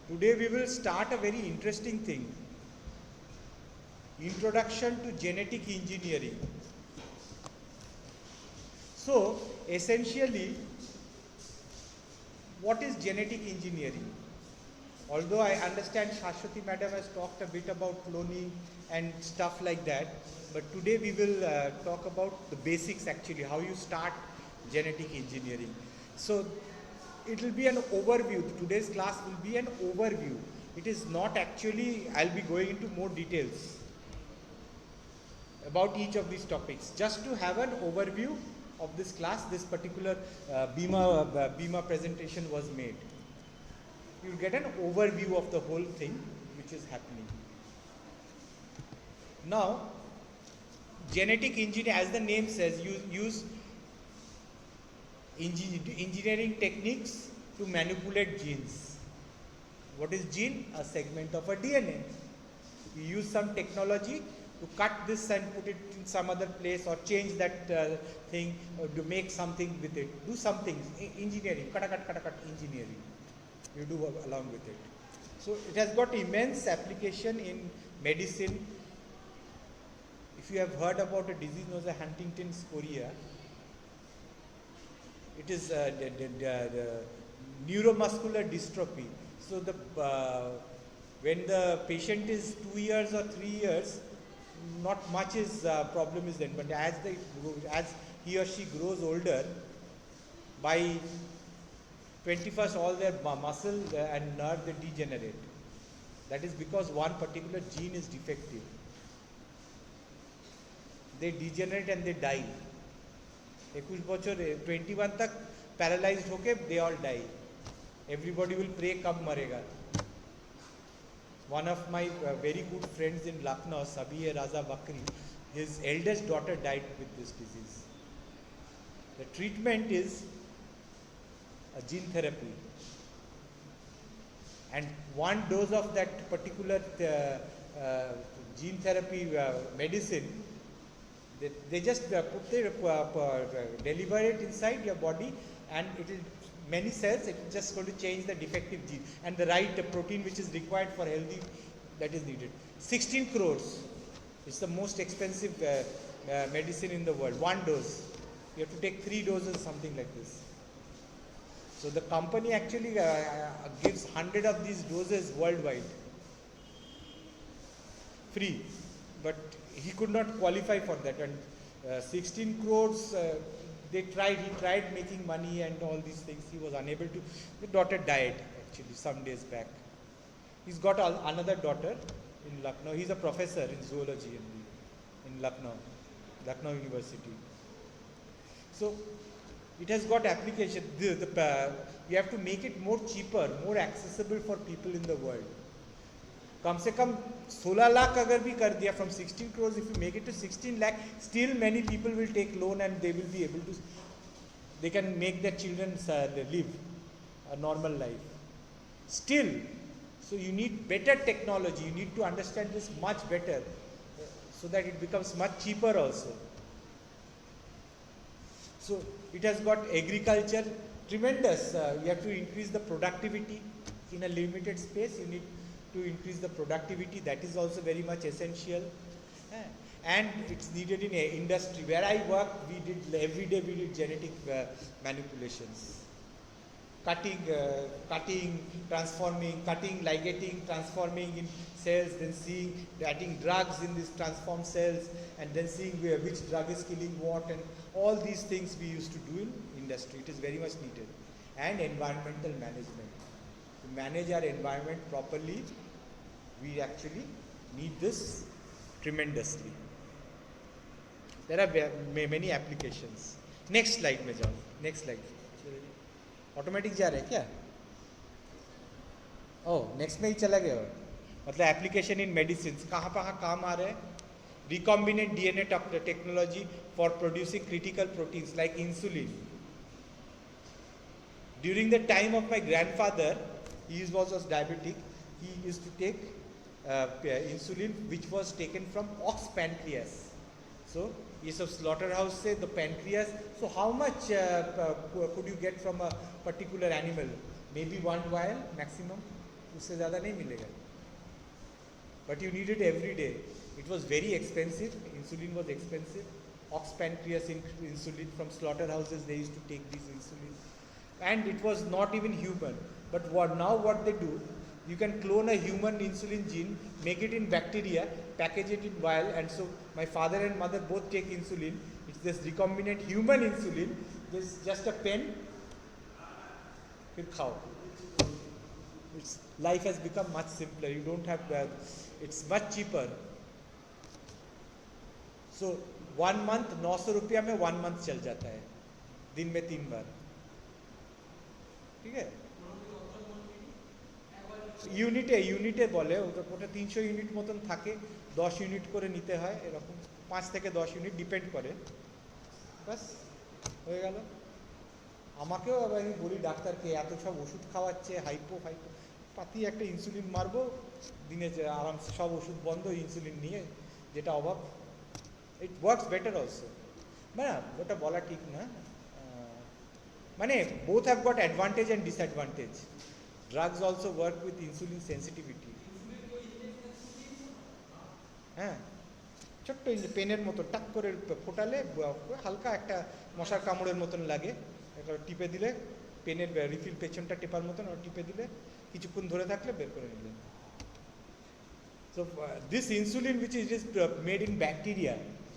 Today we will start a very interesting thing. Introduction to genetic engineering. So, essentially, what is genetic engineering? Although I understand Shashwati madam has talked a bit about cloning and stuff like that, but today we will talk about the basics actually, how you start genetic engineering. So, it will be an overview. Today's class will be an overview. It is not actually, I'll be going into more details about each of these topics. Just to have an overview of this class, this particular Bima presentation was made. You will get an overview of the whole thing which is happening. Now, genetic engineering, as the name says, you use engineering techniques to manipulate genes. What is gene? A segment of a DNA. You use some technology to cut this and put it in some other place, or change that thing, or to make something with it. Do something, engineering, cut engineering. You do along with it. So it has got immense application in medicine. If you have heard about a disease known as Huntington's chorea, it is the neuromuscular dystrophy. So when the patient is 2 years or 3 years, not much is problem is then, but as he or she grows older, by 21st all their muscle and nerve they degenerate. That is because one particular gene is defective. They degenerate and they die. 21 বছর 21 तक paralyzed होके they all die. Everybody will pray कब मरेगा. One of my very good friends in Lucknow, Sabir Raza Bakri, his eldest daughter died with this disease. The treatment is a gene therapy, and one dose of that particular gene therapy medicine, they just deliver it inside your body, and it will, many cells, it is just going to change the defective gene and the right protein which is required for healthy, that is needed. 16 crores. It's the most expensive medicine in the world. One dose. You have to take 3 doses, something like this. So the company actually gives 100 of these doses worldwide, free, but he could not qualify for that, and 16 crores, he tried making money and all these things, he was unable to. The daughter died actually some days back. He's got another daughter in Lucknow. He's a professor in zoology in Lucknow University. So it has got application. You have to make it more cheaper, more accessible for people in the world. कम से कम 16 लाख अगर भी कर दिया, from 16 crores, if you make it to 16 lakh, still many people will take loan and they will be able to, they can make their children live a normal life. Still, so you need better technology, you need to understand this much better so that it becomes much cheaper also. So it has got agriculture, tremendous, you have to increase the productivity in a limited space, you need to increase the productivity, that is also very much essential. And it's needed in industry. Where I work, every day we did genetic manipulations. Cutting, transforming, ligating, transforming in cells, then seeing, adding drugs in these transformed cells, and then seeing which drug is killing what, and all these things we used to do in industry. It is very much needed. And environmental management. To manage our environment properly, we actually need this tremendously. There are many applications. Next slide में जाओ. Next slide. Automatic जा रहा है क्या? Oh, next में ही चला गया. मतलब application in medicines कहाँ काम आ रहा है? Recombinant DNA technology for producing critical proteins like insulin. During the time of my grandfather, he was diabetic. He used to take insulin which was taken from ox pancreas. So, ये सब slaughterhouse से the pancreas. So, how much could you get from a particular animal? Maybe 1 vial maximum. उससे ज़्यादा नहीं मिलेगा. But you need it every day. It was very expensive. Insulin was expensive. Ox pancreas insulin from slaughterhouses, they used to take these insulin. And it was not even human. But what they do, you can clone a human insulin gene, make it in bacteria, package it in vial, and so my father and mother both take insulin. It's this recombinant human insulin. There's just a pen. Life has become much simpler. You don't have, it's much cheaper. So 1 month 900 रुपया में 1 month चल जाता है, दिन में 3 बार. ठीक है, ইউনিটে বলে ওটা 300 ইউনিট মতন থাকে, 10 ইউনিট করে নিতে হয়, এরকম 5 থেকে 10 ইউনিট ডিপেন্ড করে. বাস হয়ে গেল. আমাকেও আমি বলি ডাক্তারকে, এত সব ওষুধ খাওয়াচ্ছে, হাইপো পাতি একটা ইনসুলিন মারবো, দিনে আরামসে সব ওষুধ বন্ধ, ইনসুলিন নিয়ে যেটা অভাব. It works better also. না ওটা বলা ঠিক না, মানে both have got advantage and disadvantage. Drugs also work with insulin sensitivity. হ্যাঁ, ছোট্ট পেনের মতো টাক করে ফোটালে হালকা একটা মশার কামড়ের মতন লাগে, এটা টিপে দিলে পেনের রিফিল পেছনটা টেপার মতন টিপে দিলে কিছুক্ষণ ধরে থাকলে বের করে নিলেন. So this insulin which is made in bacteria,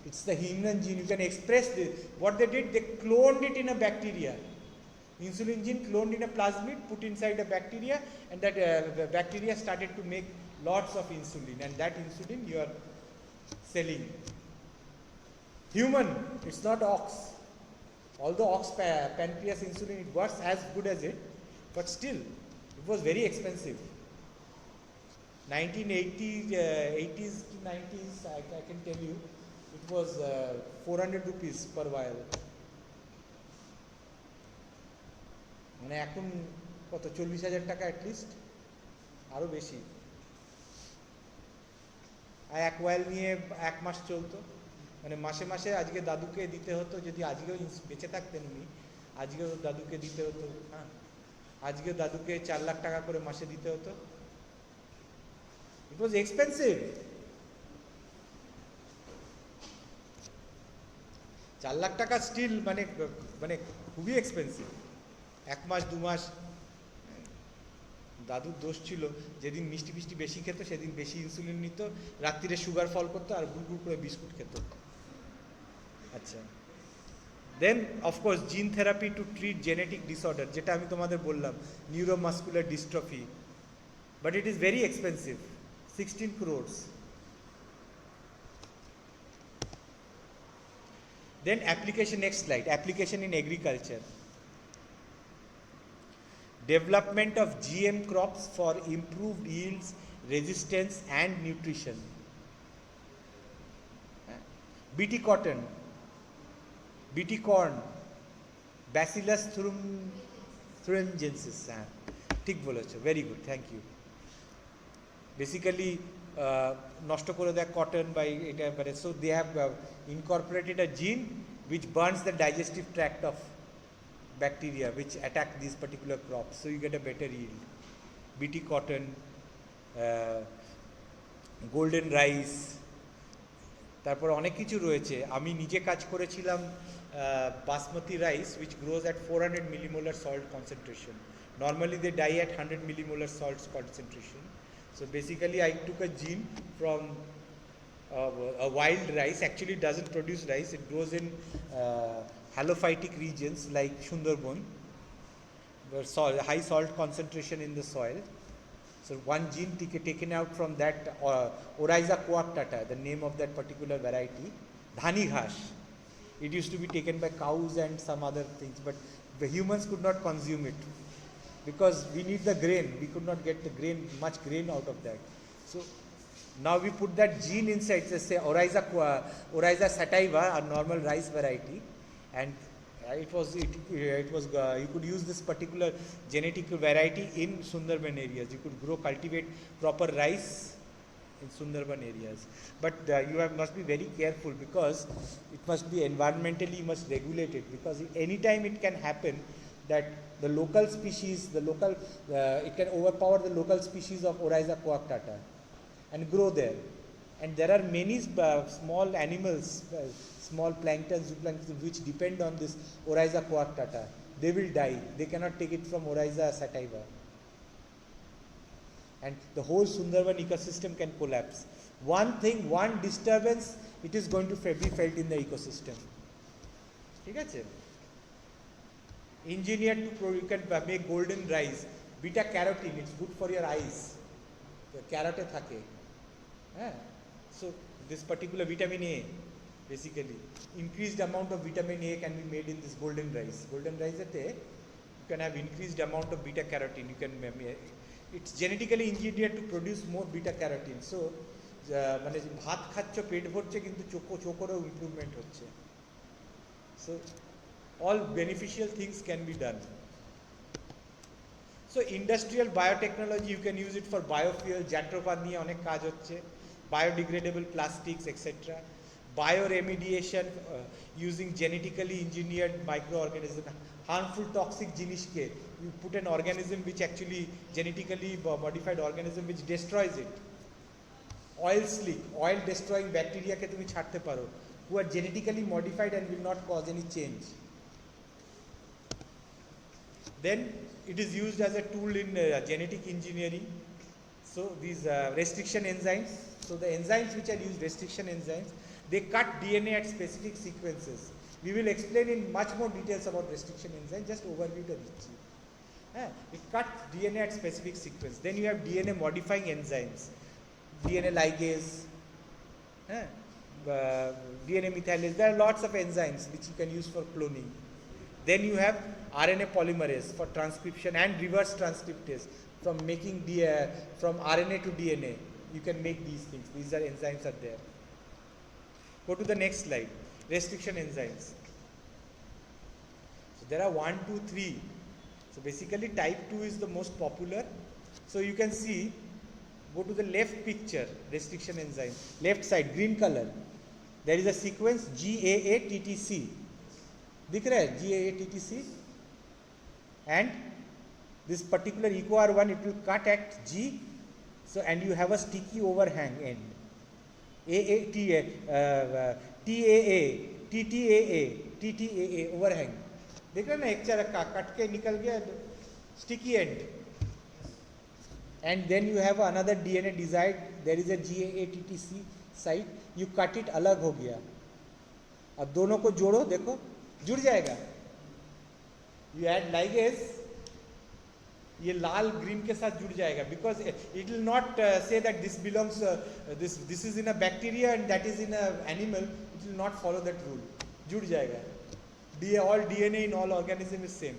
it's the human gene. You can express this. What they did, they cloned it in a bacteria. Insulin gene cloned in a plasmid, put inside a bacteria, and that the bacteria started to make lots of insulin, and that insulin you are selling. Human, it's not ox. Although ox pancreas insulin, it works as good as it, but still, it was very expensive. 1980s to 90s, I can tell you, it was 400 rupees per vial. মানে এখন কত 40,000 টাকা at least, আরও বেশি. আর এক ওয়াইল নিয়ে 1 মাস চলতো, মানে মাসে মাসে আজকে দাদুকে দিতে হতো, যদি আজকেও বেঁচে থাকতেন উনি, আজকেও দাদুকে দিতে হতো. হ্যাঁ, আজকেও দাদুকে 4 লাখ টাকা করে মাসে দিতে হতো. ইট ওয়াজ এক্সপেন্সিভ. 4 লাখ টাকা স্টিল মানে মানে খুবই এক্সপেন্সিভ. 1 মাস 2 মাস. দাদুর দোষ ছিল, যেদিন মিষ্টি ফিষ্টি বেশি খেত সেদিন বেশি ইনসুলিন নিত, রাত্রিরে সুগার ফল করতো আর গুড় করে বিস্কুট খেত. আচ্ছা, then of course gene therapy to treat genetic disorder, যেটা আমি তোমাদের বললাম, neuromuscular dystrophy, but it is very expensive, 16 crores. Then application, next slide, application in agriculture. Development of GM crops for improved yields, resistance and nutrition. BT cotton, BT corn, Bacillus thuringiensis. ঠিক বলেছো, very good, thank you. Basically নষ্ট করে দেয় cotton বা এটা, so they have incorporated a gene which burns the digestive tract of bacteria which attack these particular crops, so you get a better yield. BT cotton, golden rice, তারপর অনেক কিছু রয়েছে. আমি নিজে কাজ করেছিলাম basmati rice which grows at 400 millimolar salt concentration. Normally they die at 100 millimolar salt concentration. So basically I took a gene from a wild rice. Actually it doesn't produce rice, it grows in halophytic regions like Sundarban, where high salt concentration in the soil. So one gene taken out from that Oryza coarctata, the name of that particular variety, dhani ghash. It used to be taken by cows and some other things, but the humans could not consume it because we need the grain. We could not get the grain, much grain out of that. So now we put that gene inside, let's say Oryza sativa, a normal rice variety, and it was you could use this particular genetic variety in Sundarban areas. You could cultivate proper rice in Sundarban areas, but you must be very careful because it must be environmentally, you must regulate it, because anytime it can happen. that the local species, it can overpower the local species of Oryza coarctata and grow there. And there are many small animals, small plankton, zooplankton, which depend on this Oryza coarctata. They will die. They cannot take it from Oryza sativa. And the whole Sundarban ecosystem can collapse. One disturbance, it is going to be felt in the ecosystem. ঠিক আছে? Engineered to you can make golden rice, beta carotene, it's good for your eyes. The carrot থাকে. So this particular vitamin A, basically, increased amount of vitamin A can be made in this golden rice. Golden rice you can have increased amount of beta carotene. It's genetically engineered to produce more beta carotene. So মানে ভাত খাচ্ছ পেট ভরছে কিন্তু চোখেরও improvement হচ্ছে. So all beneficial things can be done. So industrial biotechnology, you can use it for biofuel, jatropar niye onek kaj hocche, biodegradable plastics, etc. Bioremediation using genetically engineered microorganisms. Harmful toxic jinishke, you put an organism which actually genetically modified organism which destroys it. Oil slick, oil destroying bacteria ke tumi chhadte paro, who are genetically modified and will not cause any change. Then it is used as a tool in genetic engineering. So these restriction enzymes, so the enzymes which are used, restriction enzymes, they cut DNA at specific sequences. We will explain in much more details about restriction enzymes, just overview the detail. It cuts DNA at specific sequence. Then you have DNA modifying enzymes, DNA ligase, DNA methylase. There are lots of enzymes which you can use for cloning. Then you have RNA polymerase for transcription and reverse transcriptase, from making from RNA to DNA. You can make these things. These are enzymes are there. Go to the next slide. Restriction enzymes. So there are 1, 2, 3. So basically type 2 is the most popular. So you can see, go to the left picture, restriction enzyme, left side, green color. There is a sequence GAATTC. दिख रहा है GAATTC? And this particular EcoR1, it will cut at G, so and you have a sticky overhang end. TTAA overhang. देख रहे ना, एक चारा cut के निकल गया, sticky end. And then you have another DNA desired, there is a GAATTC site, you cut it, अलग हो गया. अब दोनों को जोड़ो, देखो जुड़ जाएगा. You add ligase, ये लाल ग्रीन के साथ जुड़ जाएगा, because it will not say that this belongs this is in a bacteria and that is in a animal. It will not follow that rule. जुड़ जाएगा. All DNA in all organism is same.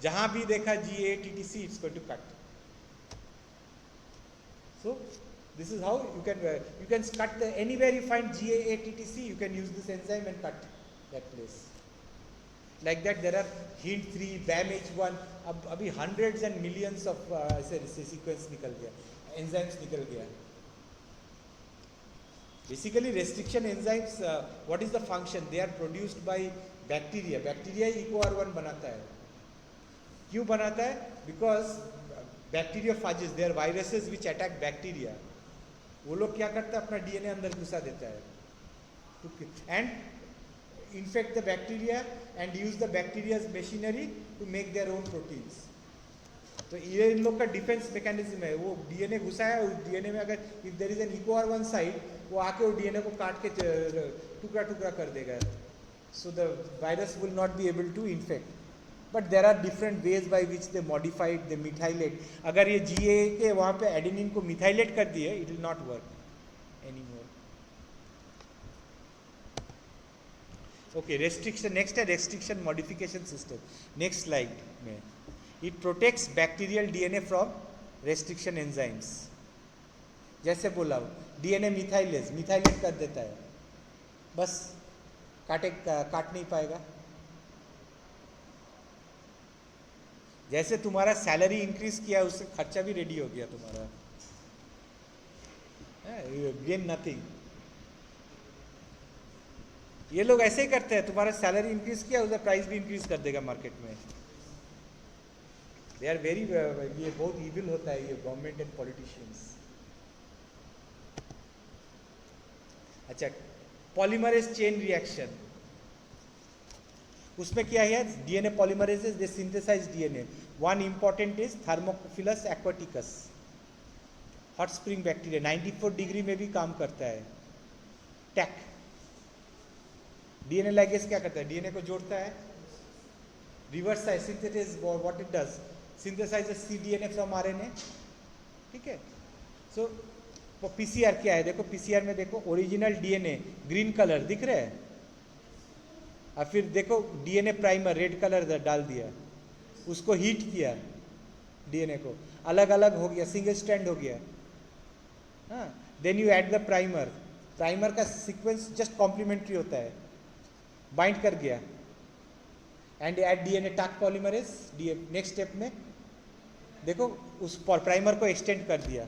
जहाँ भी देखा GAATTC, it's going to cut. So this is how you can cut anywhere you find GAATTC, you can use this enzyme and cut that place. Like that, there are HINT3, BAMH1, अभी hundreds and millions of sequence निकल गया, enzymes निकल गया. Basically, restriction enzymes, what is the function? They are produced by bacteria. Bacteria he EcoR1 बनाता है. क्यों बनाता है? Because bacteriophages, they are viruses which attack bacteria. वो लोग क्या करता है? अपना DNA अंदर घुसा देता है and infect the bacteria and use the bacteria's machinery to make their own proteins. तो ये इन लोग का डिफेंस मैकेनिज्म है. वो DNA घुसाया, उस DNA में अगर if there is an EcoR1 site, वो आके वो DNA को काट के टुकड़ा टुकड़ा कर देगा. So the virus will not be able to infect. But there are different ways by which they modify it, they methylate. अगर ये GA के वहाँ पे adenine को methylate कर दिए, it will not work anymore. Okay, restriction. Next है restriction modification system. Next slide में. It protects bacterial DNA from restriction enzymes. जैसे बोला DNA methylase, methylate कर देता है. बस काट नहीं पाएगा. जैसे तुम्हारा सैलरी इंक्रीज किया, उससे खर्चा भी रेडी हो गया तुम्हारा. Gain nothing. ये लोग ऐसे ही करते हैं, तुम्हारा सैलरी इंक्रीज किया, उसका प्राइस भी इंक्रीज कर देगा मार्केट में. दे आर वेरी, ये बहुत इविल होता है ये गवर्नमेंट एंड पॉलिटिशियंस। अच्छा, पॉलीमरेज चेन रिएक्शन, उसमें क्या है, DNA polymerases they synthesize DNA. One important is thermophilus aquaticus, hot spring bacteria, 94 degree में भी काम करता है। टैक, डीएनए लाइगेज क्या करता है, डीएनए को जोड़ता है, reverse side synthesis, what it does, synthesises cDNA from RNA. ठीक है, सो पीसीआर क्या है, देखो पीसीआर में देखो ओरिजिनल डीएनए ग्रीन कलर दिख रहा है, और फिर देखो डीएनए प्राइमर रेड कलर डाल दिया, उसको हीट किया, डीएनए को अलग अलग हो गया, सिंगल स्ट्रैंड हो गया। हाँ, then you add the primer, primer का सीक्वेंस जस्ट कॉम्प्लीमेंट्री होता है, बाइंड कर गया, and add DNA Taq polymerase. Next step में देखो उस प्राइमर को एक्सटेंड कर दिया,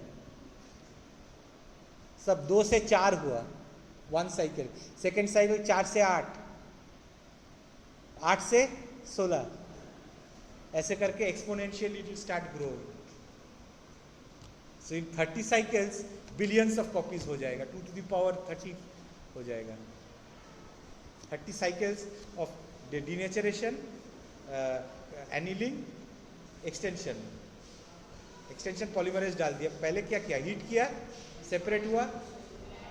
सब 2 से 4 हुआ, 1 साइकिल, सेकेंड साइकिल 4 से 8, 8 से 16, ऐसे करके exponentially it will start growing. So in 30 cycles billions of copies हो जाएगा, 2 to the power 30 हो जाएगा। 30 cycles of denaturation, annealing, extension, extension polymerase डाल दिया। पहले क्या किया, हीट किया, सेपरेट हुआ,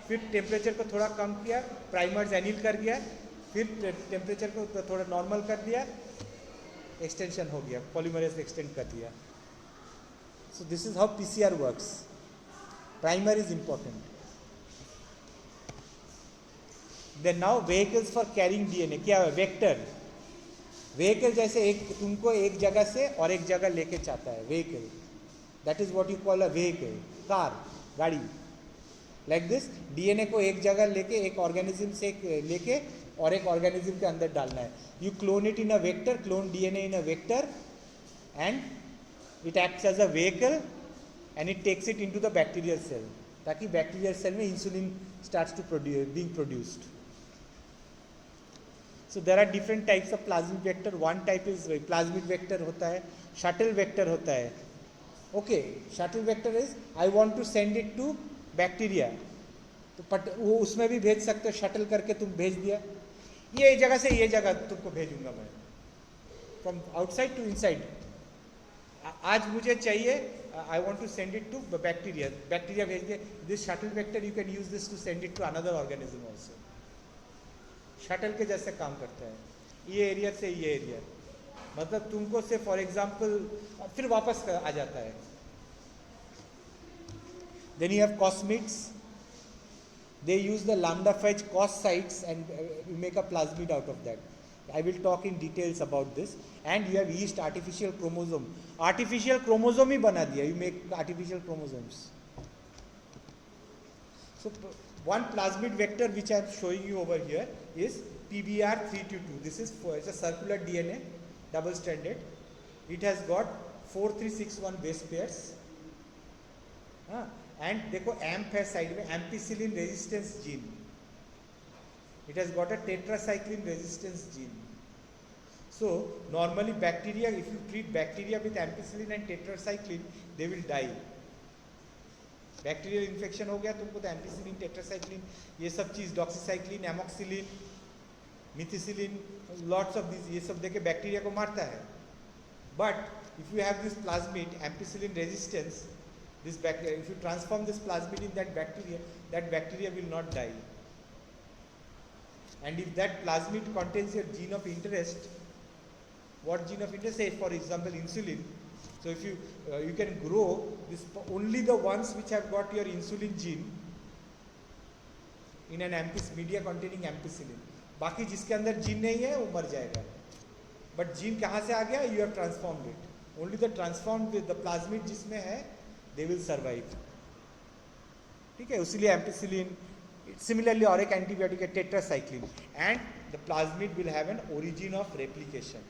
फिर टेम्परेचर को थोड़ा कम किया, प्राइमर्स एनिल कर गया, फिर टेम्परेचर को थोड़ा नॉर्मल कर दिया, एक्सटेंशन हो गया, पॉलीमरेज एक्सटेंड कर दिया। So this is how PCR works. Primer is important. Then now vehicles for carrying DNA, क्या है, वेक्टर। व्हीकल जैसे एक तुमको एक जगह से और एक जगह लेके जाता है, vehicle, that is what you call a vehicle, car, गाड़ी। लाइक दिस, डीएनए को एक जगह लेके, एक ऑर्गेनिज्म से लेके और एक ऑर्गेनिज्म के अंदर डालना है। You clone it in a vector, clone DNA in a vector, and it acts as a vehicle and it takes it into the bacterial cell, ताकि बैक्टीरियल सेल में insulin starts to being produced. So there are different types of plasmid vector. One type is plasmid vector होता है, shuttle vector होता है। Okay, shuttle vector is I want to send it to bacteria, तो वो उसमें भी भेज सकते हो, शटल करके तुम भेज दिया, ये जगह से ये जगह तुमको भेजूंगा मैं, फ्रॉम आउटसाइड टू इनसाइड। आज मुझे चाहिए, I want to send it to bacteria, bacteria भेज दिया, this shuttle vector you can use this to send it to another organism also. Shuttle के जैसे काम करता है, ये एरिया से ये एरिया, मतलब तुमको से फॉर एग्जाम्पल फिर वापस आ जाता है। Then you have cosmids, they use the lambda phage cos sites and make a plasmid out of that. I will talk in details about this. And you have yeast artificial chromosome, artificial chromosome ही बना दिया, you make artificial chromosomes. So one plasmid vector which I am showing you over here is PBR322. This is it's a circular DNA, double stranded. It has got 4361 base pairs. And देखो amp है side में, ampicillin resistance gene, it has got a tetracycline resistance gene. So normally bacteria, if you treat bacteria with ampicillin and tetracycline, they will die. Bacterial infection हो गया तुमको तो ampicillin, tetracycline, ये सब चीज़, doxycycline, amoxicillin, methicillin, lots of this, ये सब देके बैक्टीरिया को मारता है। But if you have this plasmid ampicillin resistance, this bacteria, if you transform this plasmid in that bacteria will not die. And if that plasmid contains your gene of interest, what gene of interest? Say for example insulin. So if you can grow this, only the ones which have got your insulin gene in an media containing ampicillin. बाकी जिसके अंदर gene नहीं है वो मर जाएगा। But gene कहाँ से आ गया? You have transformed it. Only the transformed with the plasmid जिसमें है, they will survive. ठीक है, उसीलिए एम्पिसिलिन, सिमिलरली और एक एंटीबायोटिक है tetracycline, and the plasmid will have an origin of replication.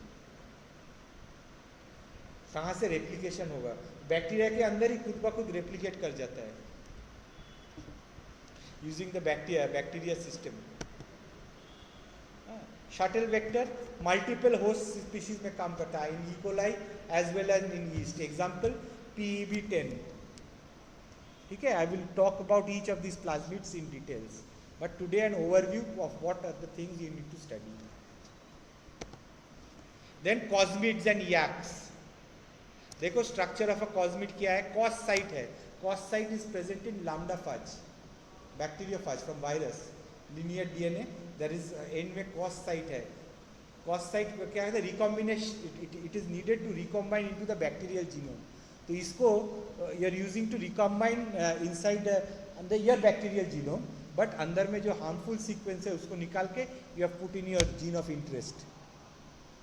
कहाँ से रेप्लिकेशन होगा? बैक्टीरिया के अंदर ही खुद ब खुद रेप्लिकेट कर जाता है, using the bacteria system. Shuttle vector multiple host species में काम करता है, in E coli as well as in yeast. Example PEB10. ठीक है, I will talk about each of this plasmids in details, but today an overview of what are the things you need to study. Then cosmids and YACs. देखो structure of a cosmid क्या है. Cos site है. Cos site is present in lambda-phage, bacteriophage from virus, linear DNA. There is end में cos site है. Cos site क्या है, recombination, it is needed to recombine into the bacterial genome. तो इसको you are using to recombine inside अंदर your bacterial genome, but अंदर में जो हार्मफुल सीक्वेंस है उसको निकाल के you have put in your gene of interest,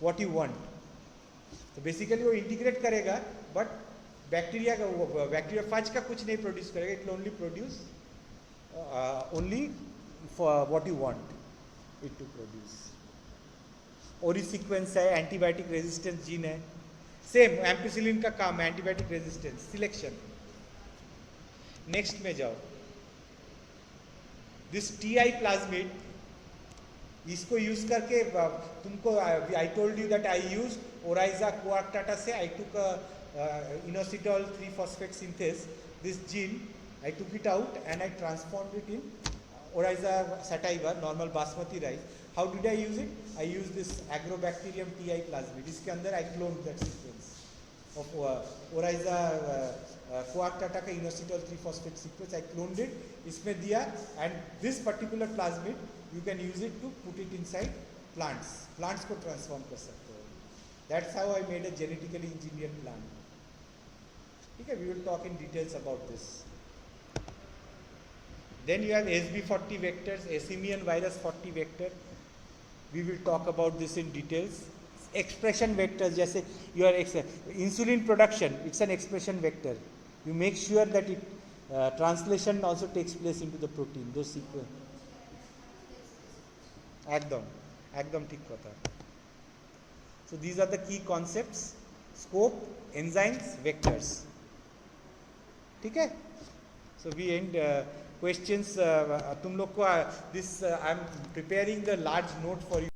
what you want. तो बेसिकली वो इंटीग्रेट करेगा, बट बैक्टीरिया का, बैक्टीरियोफाज का कुछ नहीं प्रोड्यूस करेगा. It will only produce only for what you want it to produce. Ori sequence है, antibiotic resistance gene है. सेम एम्पिसिलिन का काम है, एंटीबायोटिक रेजिस्टेंस सिलेक्शन. नेक्स्ट में जाओ. दिस TI प्लाज्मिड, इसको यूज करके तुमको I told you that I use Oryza coarctata से I took inositol 3-phosphate synthase. This gene I took it out and I transformed it in Oryza sativa, normal basmati rice. How did I use it? I used this Agrobacterium TI plasmid. इसके अंदर I cloned that sequence of Oryza coarctata का inositol 3-phosphate sequence. I cloned it, इसमें दिया, and this particular plasmid you can use it to put it inside plants. Plants को transform कर सकते हो. That's how I made a genetically engineered plant. ठीक है, we will talk in details about this. Then you have SB40 vectors, Simian virus 40 vector. We will talk about this in details. Expression vectors, जैसे your insulin production, it's an expression vector. You make sure that it translation also takes place into the protein. Those sequence. एकदम ठीक पता. So these are the key concepts: scope, enzymes, vectors. ठीक है. So we end questions. तुम लोग को this I am preparing the large note for you.